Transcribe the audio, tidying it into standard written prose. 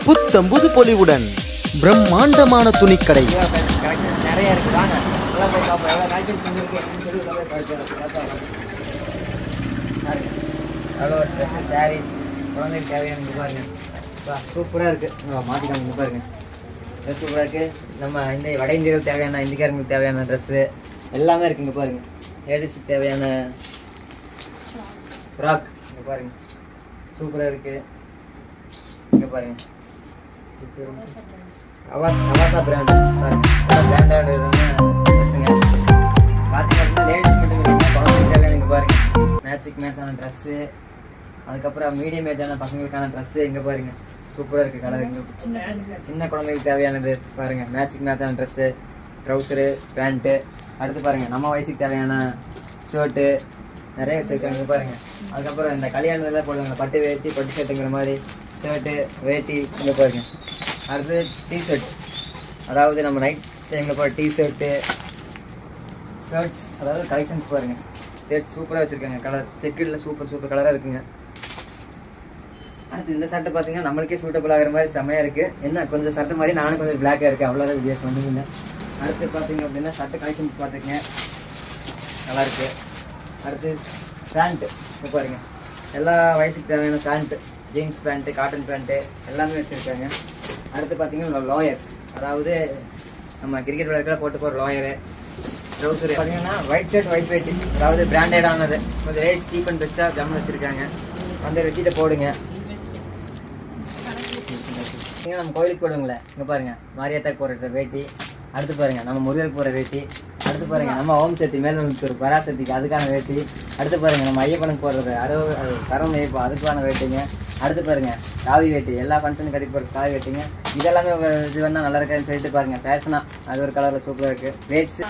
புத்தம் புது பொலிவுடன் பிரம்மாண்டமான துணிக்கடை. நிறைய இருக்கு, வாங்க எல்லாம் போய் பார்ப்போம். எவ்வளோ கலெக்ஷன் இருக்கு எவ்வளோ ட்ரெஸ்ஸு, சாரீஸ், குழந்தைக்கு தேவையான இங்கே பாருங்க. சூப்பராக இருக்குது, மாற்றிக்காம இங்கே பாருங்க. ட்ரெஸ் சூப்பராக இருக்குது. நம்ம இந்த வட இந்தியர்களுக்கு தேவையான, இந்திக்காரங்களுக்கு தேவையான ட்ரெஸ்ஸு எல்லாமே இருக்குது. இங்கே பாருங்க, லேடிஸுக்கு தேவையான ஃப்ராக் இங்கே பாருங்க, சூப்பராக இருக்குது. இங்கே பாருங்க, அவாசா பிராண்ட் பாருங்க, பிராண்டட் ட்ரெஸ்ஸுங்க. பார்த்தீங்கன்னா லேடிஸ் மட்டும் இல்லைங்க, குழந்தைக்கு தேவையான இங்கே பாருங்க மேட்சான ட்ரெஸ்ஸு. அதுக்கப்புறம் மீடியம் ஏஜான பசங்களுக்கான ட்ரெஸ்ஸு இங்கே பாருங்க, சூப்பராக இருக்குது கலர். சின்ன குழந்தைங்களுக்கு தேவையானது பாருங்கள், மேட்சான ட்ரெஸ்ஸு, ட்ரௌசரு, பேண்ட்டு. அடுத்து பாருங்கள் நம்ம வயசுக்கு தேவையான ஷர்ட்டு நிறைய வச்சுருக்காங்க இங்கே பாருங்கள். அதுக்கப்புறம் இந்த கல்யாணத்தில் போடுவாங்க பட்டு வேட்டி, பட்டு ஷர்ட்டுங்கிற மாதிரி ஷர்ட்டு, வேட்டி இங்கே பாருங்கள். அடுத்து டிஷர்ட், அதாவது நம்ம நைட் டைமில் போகிற டிஷர்ட்டு, ஷர்ட்ஸ், அதாவது கலெக்ஷன்ஸ் பாருங்கள். ஷர்ட் சூப்பராக வச்சுருக்காங்க, கலர் செக்கில் சூப்பர் கலராக இருக்குங்க. அடுத்து இந்த சட்டை பார்த்தீங்கன்னா நம்மளுக்கே சூட்டபுள் ஆகிற மாதிரி செம்மையாக இருக்குது. என்ன கொஞ்சம் சட்டை மாதிரி நானும் கொஞ்சம் பிளாக்காக இருக்குது, அவ்வளோதான் வித்தியாசம் வந்துங்க. அடுத்து பார்த்தீங்க அப்படின்னா சட்டை கலெக்ஷன் பார்த்துக்கங்க, நல்லாயிருக்கு. அடுத்து பேண்ட்டு இப்போ பாருங்கள், எல்லா வயசுக்கு தேவையான pant, jeans pant, cotton pant எல்லாமே வச்சுருக்காங்க. அடுத்து பார்த்தீங்கன்னா லோயர், அதாவது நம்ம கிரிக்கெட் விளையாட்டுல போட்டு போகிற லோயரு. ட்ரௌசர் பார்த்தீங்கன்னா ஒயிட் ஷர்ட், ஒயிட் வேட்டி, அதாவது பிராண்டடானது, கொஞ்சம் ரேட் சீப் அண்ட் பெஸ்ட்டாக ஜம்மு வச்சுருக்காங்க. அந்த ரெசிட்டை போடுங்க. நம்ம கோயிலுக்கு போடுவோங்களே, இங்கே பாருங்கள் மாரியாத்தாக்கு போடுற வேட்டி. அடுத்து பாருங்கள் நம்ம முருகருக்கு போகிற வேட்டி. அடுத்து பாருங்கள் நம்ம ஓம் சக்தி மேல்மருவத்தூர் பராசக்திக்கு அதுக்கான வேட்டி. அடுத்து பாருங்கள் நம்ம ஐயப்பனுக்கு போடுறது சரம் நெய்ப்போம் அதுக்கான வேட்டிங்க. அடுத்து பாருங்கள் காவி வேட்டி, எல்லா ஃபங்க்ஷனும் கட்டி போகிற காவி வேட்டிங்க. இதெல்லாமே இது வேணால் நல்லா இருக்காதுன்னு சொல்லிட்டு பாருங்கள் ஃபேஷனாக அது ஒரு கலரில் சூப்பராக இருக்குது. வேட்ஸு